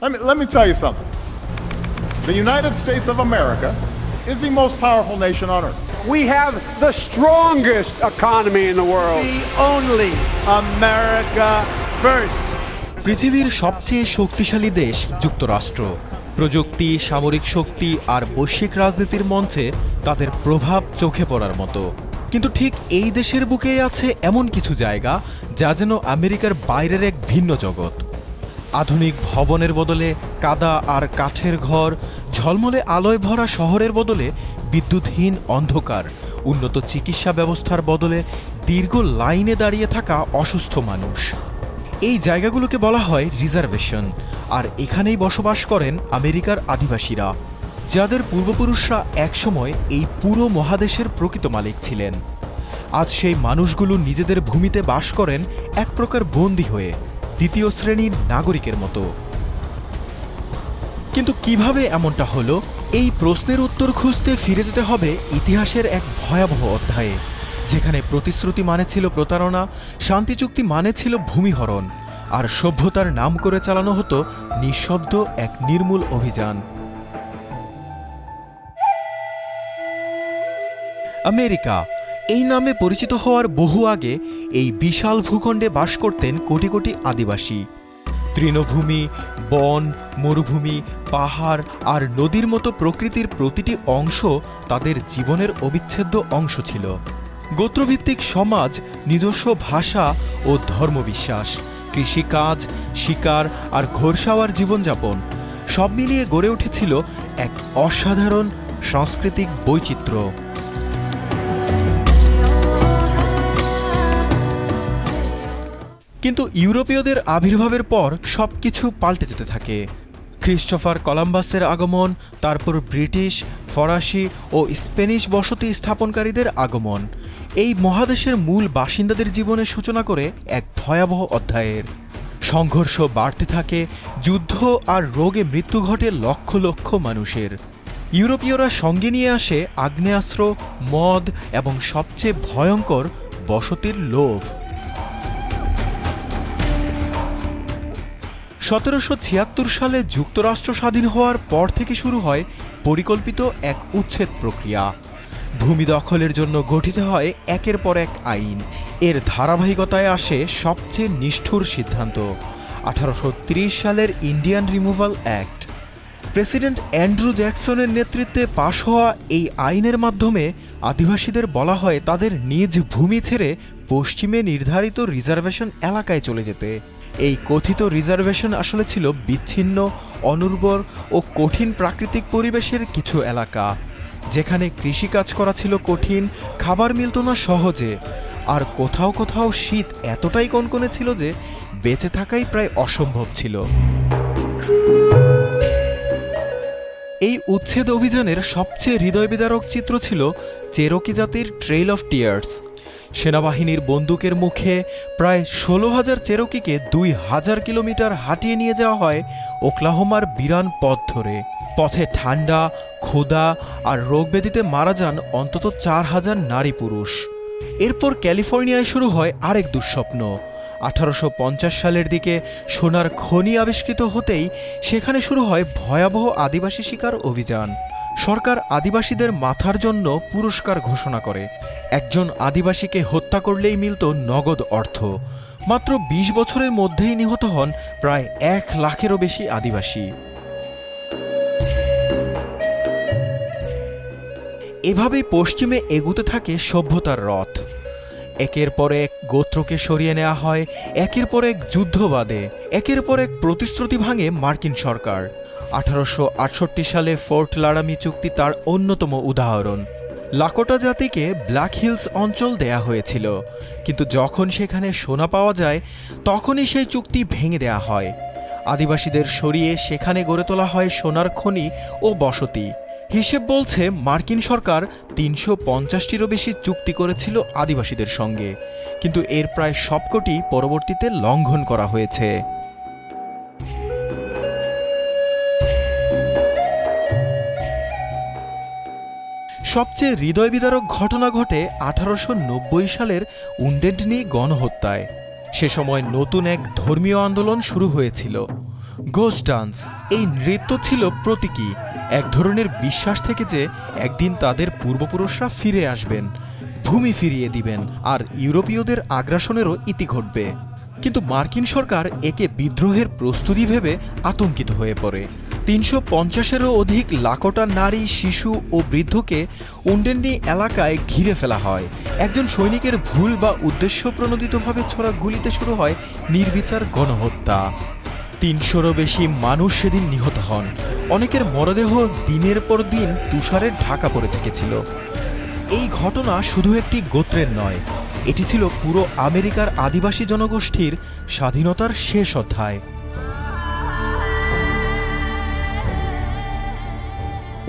Let me tell you something. The United States of America is the most powerful nation on earth. We have the strongest economy in the world. The only America first. পৃথিবীর সবচেয়ে শক্তিশালী দেশ যুক্তরাষ্ট্র। প্রযুক্তি, সামরিক শক্তি আর বৈশ্বিক রাজনীতির মঞ্চে তাদের প্রভাব চোখে পড়ার মতো। কিন্তু ঠিক এই দেশের বুকেই আছে এমন কিছু জায়গা যা যেন আমেরিকার বাইরের এক ভিন্ন জগৎ। আধুনিক ভবনের বদলে কাদা আর কাঠের ঘর, ঝলমলে আলোয় ভরা শহরের বদলে বিদ্যুৎহীন অন্ধকার, উন্নত চিকিৎসা ব্যবস্থার বদলে দীর্ঘ লাইনে দাঁড়িয়ে থাকা অসুস্থ মানুষ। এই জায়গাগুলোকে বলা হয় রিজার্ভেশন, আর এখানেই বসবাস করেন আমেরিকার আদিবাসীরা, যাদের পূর্বপুরুষরা একসময় এই পুরো মহাদেশের প্রকৃত মালিক ছিলেন। আজ সেই মানুষগুলো নিজেদের ভূমিতে বাস করেন এক প্রকার বন্দী হয়ে, দ্বিতীয় শ্রেণীর নাগরিকের মতো। কিন্তু কিভাবে এমনটা হলো, এই প্রশ্নের উত্তর খুঁজতে ফিরে যেতে হবে ইতিহাসের এক ভয়াবহ অধ্যায়ে, যেখানে প্রতিশ্রুতি মানে ছিল প্রতারণা, শান্তি চুক্তি মানে ছিল ভূমিহরণ, আর সভ্যতার নাম করে চালানো হতো নিঃশব্দ এক নির্মূল অভিযান। আমেরিকা এই নামে পরিচিত হওয়ার বহু আগে এই বিশাল ভূখণ্ডে বাস করতেন কোটি কোটি আদিবাসী। তৃণভূমি, বন, মরুভূমি, পাহাড় আর নদীর মতো প্রকৃতির প্রতিটি অংশ তাদের জীবনের অবিচ্ছেদ্য অংশ ছিল। গোত্রভিত্তিক সমাজ, নিজস্ব ভাষা ও ধর্মবিশ্বাস, কৃষিকাজ, শিকার আর ঘোরসাওয়ার জীবনযাপন সব মিলিয়ে গড়ে উঠেছিল এক অসাধারণ সাংস্কৃতিক বৈচিত্র্য। কিন্তু ইউরোপীয়দের আবির্ভাবের পর সবকিছু পাল্টে যেতে থাকে। ক্রিস্টোফার কলম্বাসের আগমন, তারপর ব্রিটিশ, ফরাসি ও স্প্যানিশ বসতি স্থাপনকারীদের আগমন এই মহাদেশের মূল বাসিন্দাদের জীবনের সূচনা করে এক ভয়াবহ অধ্যায়ের। সংঘর্ষ বাড়তে থাকে, যুদ্ধ আর রোগে মৃত্যু ঘটে লক্ষ লক্ষ মানুষের। ইউরোপীয়রা সঙ্গে নিয়ে আসে আগ্নেয়াস্ত্র, মদ এবং সবচেয়ে ভয়ঙ্কর বসতির লোভ। 1776 সালে যুক্তরাষ্ট্র স্বাধীন হওয়ার পর থেকে শুরু হয় পরিকল্পিত এক উচ্ছেদ প্রক্রিয়া। ভূমি দখলের জন্য গঠিত হয় একের পর এক আইন। এর ধারাবাহিকতায় আসে সবচেয়ে নিষ্ঠুর সিদ্ধান্ত, 1830 সালের Indian removal act. President Andrew জ্যাকসনের নেতৃত্বে পাশ হওয়া এই আইনের মাধ্যমে আদিবাসীদের বলা হয় তাদের নিজ ভূমি ছেড়ে পশ্চিমে নির্ধারিত রিজার্ভেশন এলাকায় চলে যেতে। এই কথিত রিজার্ভেশন আসলে ছিল বিচ্ছিন্ন, অনুর্বর ও কঠিন প্রাকৃতিক পরিবেশের কিছু এলাকা, যেখানে কৃষিকাজ করা ছিল কঠিন, খাবার মিলত না সহজে, আর কোথাও কোথাও শীত এতটাই কনকনে ছিল যে বেঁচে থাকাই প্রায় অসম্ভব ছিল। এই উচ্ছেদ অভিযানের সবচেয়ে হৃদয়বিদারক চিত্র ছিল চেরোকি জাতির ট্রেইল অফ টিয়ার্স। সেনাবাহিনীর বন্দুকের মুখে প্রায় 16,000 চেরোকিকে 2,000 কিলোমিটার হাঁটিয়ে নিয়ে যাওয়া হয় ওকলাহোমার বিরান পথ ধরে। পথে ঠান্ডা, ক্ষুধা আর রোগব্যাধিতে মারা যান অন্তত 4,000 নারী পুরুষ। এরপর ক্যালিফোর্নিয়ায় শুরু হয় আরেক দুঃস্বপ্ন। 1850 সালের দিকে সোনার খনি আবিষ্কৃত হতেই সেখানে শুরু হয় ভয়াবহ আদিবাসী শিকার অভিযান। সরকার আদিবাসীদের মাথার জন্য পুরস্কার ঘোষণা করে। একজন আদিবাসীকে হত্যা করলেই মিলত নগদ অর্থ। মাত্র 20 বছরের মধ্যেই নিহত হন প্রায় 1 লাখেরও বেশি আদিবাসী। এভাবেই পশ্চিমে এগুতে থাকে সভ্যতার রথ। একের পর এক গোত্রকে সরিয়ে নেওয়া হয়, একের পর এক যুদ্ধ বাধে, একের পর এক প্রতিশ্রুতি ভাঙে মার্কিন সরকার। 1868 সালে ফোর্ট লারামি চুক্তি তার অন্যতম উদাহরণ। লাকোটা জাতিকে ব্ল্যাক হিলস অঞ্চল দেয়া হয়েছিল, কিন্তু যখন সেখানে সোনা পাওয়া যায় তখনই সেই চুক্তি ভেঙে দেয়া হয়। আদিবাসীদের সরিয়ে সেখানে গড়ে তোলা হয় সোনার খনি ও বসতি। হিসেব বলছে মার্কিন সরকার 350টিরও বেশি চুক্তি করেছিল আদিবাসীদের সঙ্গে, কিন্তু এর প্রায় সবকটি পরবর্তীতে লঙ্ঘন করা হয়েছে। সবচেয়ে হৃদয়বিদারক ঘটনা ঘটে 1890 সালের উন্ডেন্টনি গণহত্যায়। সে সময় নতুন এক ধর্মীয় আন্দোলন শুরু হয়েছিল। গোস্ট ডান্স এই নৃত্য ছিল প্রতীকী, এক ধরনের বিশ্বাস থেকে যে একদিন তাদের পূর্বপুরুষরা ফিরে আসবেন, ভূমি ফিরিয়ে দিবেন আর ইউরোপীয়দের আগ্রাসনেরও ইতি ঘটবে। কিন্তু মার্কিন সরকার একে বিদ্রোহের প্রস্তুতি ভেবে আতঙ্কিত হয়ে পড়ে। ৩৫০-এরও অধিক লাকোটা নারী, শিশু ও বৃদ্ধকে উন্ডেন্ডি এলাকায় ঘিরে ফেলা হয়। একজন সৈনিকের ভুল বা উদ্দেশ্যপ্রণোদিতভাবে ছোড়া গুলিতে শুরু হয় নির্বিচার গণহত্যা। ৩০০-রও বেশি মানুষ সেদিন নিহত হন। অনেকের মরদেহ দিনের পর দিন তুষারে ঢাকা পড়ে থেকেছিল। এই ঘটনা শুধু একটি গোত্রের নয়, এটি ছিল পুরো আমেরিকার আদিবাসী জনগোষ্ঠীর স্বাধীনতার শেষ অধ্যায়।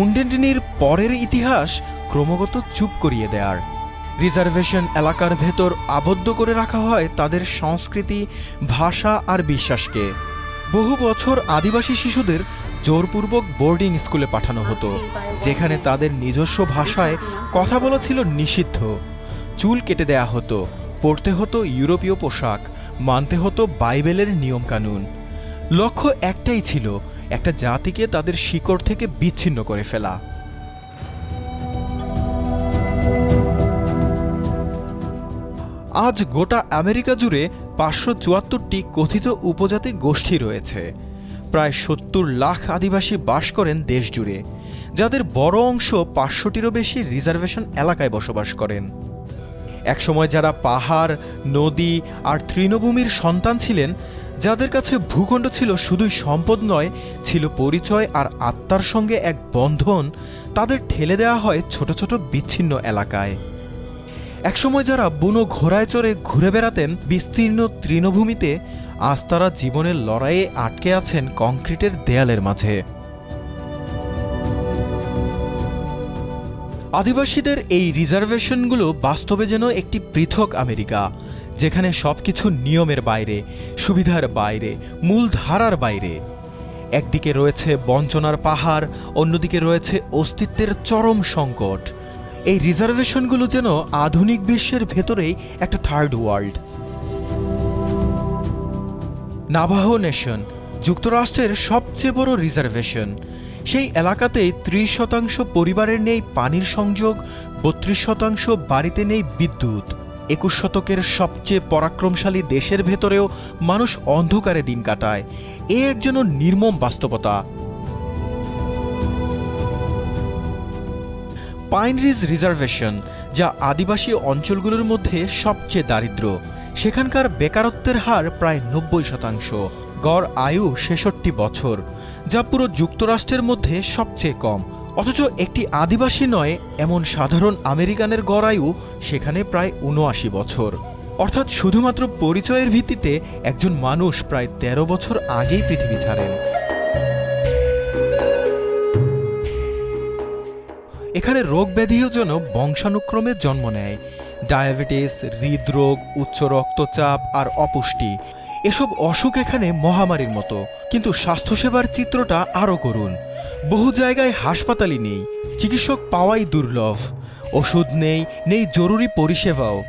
উন্ডেন্ডির পরের ইতিহাস ক্রমাগত চুপ করিয়ে দেয়ার। রিজার্ভেশন এলাকার ভেতর আবদ্ধ করে রাখা হয় তাদের সংস্কৃতি, ভাষা আর বিশ্বাসকে। বহু বছর আদিবাসী শিশুদের জোরপূর্বক বোর্ডিং স্কুলে পাঠানো হতো, যেখানে তাদের নিজস্ব ভাষায় কথা বলা ছিল নিষিদ্ধ। চুল কেটে দেয়া হতো, পরতে হতো ইউরোপীয় পোশাক, মানতে হতো বাইবেলের নিয়মকানুন। লক্ষ্য একটাই ছিল, একটা জাতিকে তাদের শিকড় থেকে বিচ্ছিন্ন করে ফেলা। আজ গোটা আমেরিকা জুড়ে ৫৭৪টি কথিত উপজাতি গোষ্ঠী রয়েছে। প্রায় ৭০ লাখ আদিবাসী বাস করেন দেশ জুড়ে, যাদের বড় অংশ ৫০০টিরও বেশি রিজার্ভেশন এলাকায় বসবাস করেন। একসময় যারা পাহাড়, নদী আর তৃণভূমির সন্তান ছিলেন, যাদের কাছে ভূখণ্ড ছিল শুধুই সম্পদ নয়, ছিল পরিচয় আর আত্মার সঙ্গে এক বন্ধন, তাদের ঠেলে দেওয়া হয় ছোট ছোট বিচ্ছিন্ন এলাকায়। একসময় যারা বুনো ঘোড়ায় চড়ে ঘুরে বেড়াতেন বিস্তীর্ণ তৃণভূমিতে, আজ তারা জীবনের লড়াইয়ে আটকে আছেন কংক্রিটের দেয়ালের মাঝে। আদিবাসীদের এই রিজার্ভেশনগুলো বাস্তবে যেন একটি পৃথক আমেরিকা, যেখানে সবকিছু নিয়মের বাইরে, সুবিধার বাইরে, মূল ধারার বাইরে। একদিকে রয়েছে বঞ্চনার পাহাড়, অন্যদিকে রয়েছে অস্তিত্বের চরম সংকট। এই রিজার্ভেশনগুলো যেন আধুনিক বিশ্বের ভেতরেই একটা থার্ড ওয়ার্ল্ড। নাভাহো নেশন যুক্তরাষ্ট্রের সবচেয়ে বড় রিজার্ভেশন। সেই এলাকাতেই ৩০% পরিবারের নেই পানির সংযোগ, ৩২% বাড়িতে নেই বিদ্যুৎ। ২১ শতকের সবচেয়ে পরাক্রমশালী দেশের ভেতরেও মানুষ অন্ধকারে দিন কাটায়। এ এক যেন নির্মম বাস্তবতা। পাইন রিজ রিজার্ভেশন, যা আদিবাসী অঞ্চলগুলোর মধ্যে সবচেয়ে দারিদ্র, সেখানকার বেকারত্বের হার প্রায় ৯০%, গড় আয়ু ৬৬ বছর, যা পুরো যুক্তরাষ্ট্রের মধ্যে সবচেয়ে কম। অথচ একটি আদিবাসী নয় এমন সাধারণ আমেরিকানের গড় আয়ু সেখানে প্রায় ৭৯ বছর। অর্থাৎ শুধুমাত্র পরিচয়ের ভিত্তিতে একজন মানুষ প্রায় ১৩ বছর আগেই পৃথিবী ছাড়েন। এখানে রোগ ব্যাধিও যেন বংশানুক্রমে জন্ম নেয়। ডায়াবেটিস, হৃদরোগ, উচ্চ রক্তচাপ আর অপুষ্টি, এসব অসুখ এখানে মহামারীর মতো। কিন্তু স্বাস্থ্যসেবার চিত্রটা আরও করুন। বহু জায়গায় হাসপাতালই নেই, চিকিৎসক পাওয়াই দুর্লভ, ওষুধ নেই, নেই জরুরি পরিষেবাও।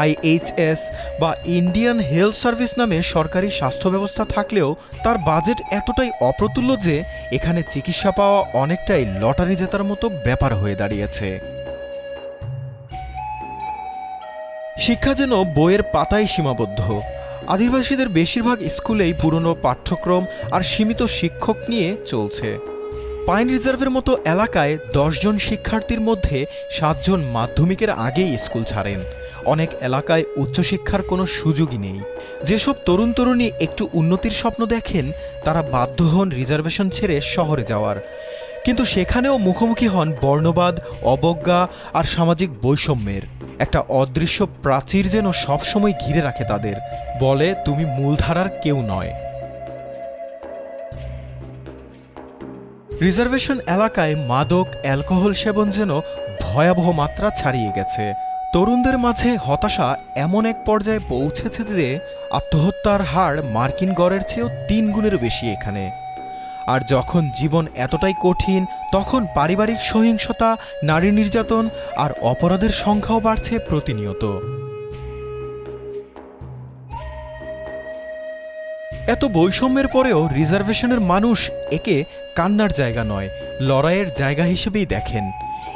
IHS বা ইন্ডিয়ান হেলথ সার্ভিস নামে সরকারি স্বাস্থ্য ব্যবস্থা থাকলেও তার বাজেট এতটাই অপ্রতুল্য যে এখানে চিকিৎসা পাওয়া অনেকটাই লটারি জেতার মতো ব্যাপার হয়ে দাঁড়িয়েছে। শিক্ষা যেন বইয়ের পাতায় সীমাবদ্ধ। আদিবাসীদের বেশিরভাগ স্কুলেই পুরনো পাঠ্যক্রম আর সীমিত শিক্ষক নিয়ে চলছে। পাইন রিজার্ভের মতো এলাকায় ১০ জন শিক্ষার্থীর মধ্যে ৭ জন মাধ্যমিকের আগেই স্কুল ছাড়েন। অনেক এলাকায় উচ্চশিক্ষার কোনো সুযোগই নেই। যেসব তরুণ তরুণী একটু উন্নতির স্বপ্ন দেখেন, তারা বাধ্য হন রিজার্ভেশন ছেড়ে শহরে যাওয়ার। কিন্তু সেখানেও মুখোমুখি হন বর্ণবাদ, অবজ্ঞা আর সামাজিক বৈষম্যের। একটা অদৃশ্য প্রাচীর যেন সবসময় ঘিরে রাখে তাদের, বলে তুমি মূলধারার কেউ নয়। রিজার্ভেশন এলাকায় মাদক, অ্যালকোহল সেবন যেন ভয়াবহ মাত্রা ছাড়িয়ে গেছে। তরুণদের মাঝে হতাশা এমন এক পর্যায়ে পৌঁছেছে যে আত্মহত্যার হার মার্কিন গড়ের চেয়েও ৩ গুণের বেশি এখানে। আর যখন জীবন এতটাই কঠিন, তখন পারিবারিক সহিংসতা, নারী নির্যাতন আর অপরাধের সংখ্যাও বাড়ছে প্রতিনিয়ত। এত বৈষম্যের পরেও রিজার্ভেশনের মানুষ একে কান্নার জায়গা নয়, লড়াইয়ের জায়গা হিসেবেই দেখেন।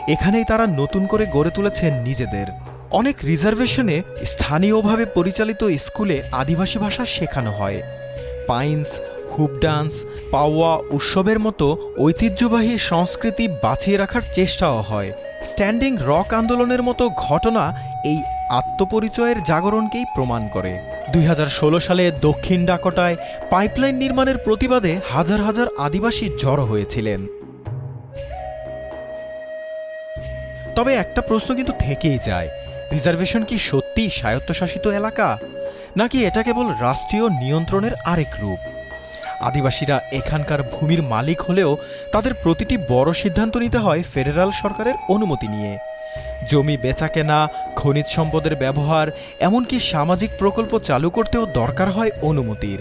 এখানেই তারা নতুন করে গড়ে তুলেছেন নিজেদের। অনেক রিজার্ভেশনে স্থানীয়ভাবে পরিচালিত স্কুলে আদিবাসী ভাষা শেখানো হয়। পাইন্স, হুপ ডান্স, পাওয়া উৎসবের মতো ঐতিহ্যবাহী সংস্কৃতি বাঁচিয়ে রাখার চেষ্টাও হয়। স্ট্যান্ডিং রক আন্দোলনের মতো ঘটনা এই আত্মপরিচয়ের জাগরণকেই প্রমাণ করে। 2016 সালে দক্ষিণ ডাকোটায় পাইপলাইন নির্মাণের প্রতিবাদে হাজার হাজার আদিবাসী জড়ো হয়েছিলেন। তবে একটা প্রশ্ন কিন্তু থেকেই যায়, রিজার্ভেশন কি সত্যিই স্বায়ত্তশাসিত এলাকা, নাকি এটা কেবল রাষ্ট্রীয় নিয়ন্ত্রণের আরেক রূপ? আদিবাসীরা এখানকার ভূমির মালিক হলেও তাদের প্রতিটি বড় সিদ্ধান্ত নিতে হয় ফেডারাল সরকারের অনুমতি নিয়ে। জমি বেচাকেনা, খনিজ সম্পদের ব্যবহার, এমনকি সামাজিক প্রকল্প চালু করতেও দরকার হয় অনুমতির।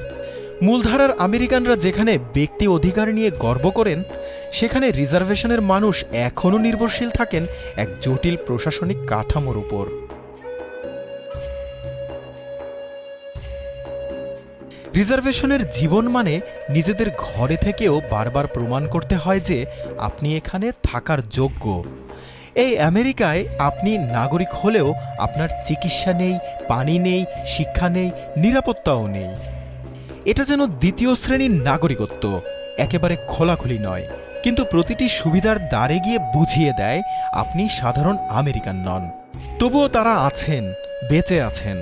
মূলধারার আমেরিকানরা যেখানে ব্যক্তি অধিকার নিয়ে গর্ব করেন, সেখানে রিজার্ভেশনের মানুষ এখনও নির্ভরশীল থাকেন এক জটিল প্রশাসনিক কাঠামোর উপর। রিজার্ভেশনের জীবন মানে নিজেদের ঘরে থেকেও বারবার প্রমাণ করতে হয় যে আপনি এখানে থাকার যোগ্য। এই আমেরিকায় আপনি নাগরিক হলেও আপনার চিকিৎসা নেই, পানি নেই, শিক্ষা নেই, নিরাপত্তাও নেই। এটা যেন দ্বিতীয় শ্রেণীর নাগরিকত্ব, একেবারে খোলাখুলি নয়, কিন্তু প্রতিটি সুবিধার দ্বারে গিয়ে বুঝিয়ে দেয় আপনি সাধারণ আমেরিকান নন। তবুও তারা আছেন, বেঁচে আছেন।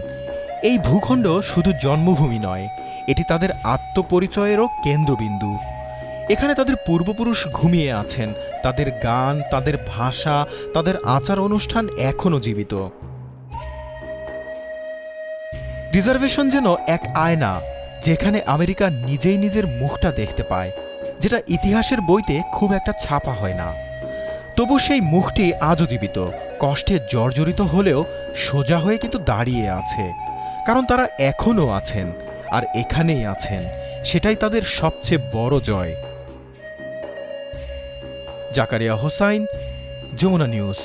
এই ভূখণ্ড শুধু জন্মভূমি নয়, এটি তাদের আত্মপরিচয়েরও কেন্দ্রবিন্দু। এখানে তাদের পূর্বপুরুষ ঘুমিয়ে আছেন, তাদের গান, তাদের ভাষা, তাদের আচার অনুষ্ঠান এখনও জীবিত। রিজার্ভেশন যেন এক আয়না, যেখানে আমেরিকা নিজেই নিজের মুখটা দেখতে পায়, যেটা ইতিহাসের বইতে খুব একটা ছাপা হয় না। তবু সেই মুখটি আজও জীবিত, কষ্টে জর্জরিত হলেও সোজা হয়ে কিন্তু দাঁড়িয়ে আছে, কারণ তারা এখনও আছেন, আর এখানেই আছেন। সেটাই তাদের সবচেয়ে বড় জয়। জাকারিয়া হোসাইন, যমুনা নিউজ।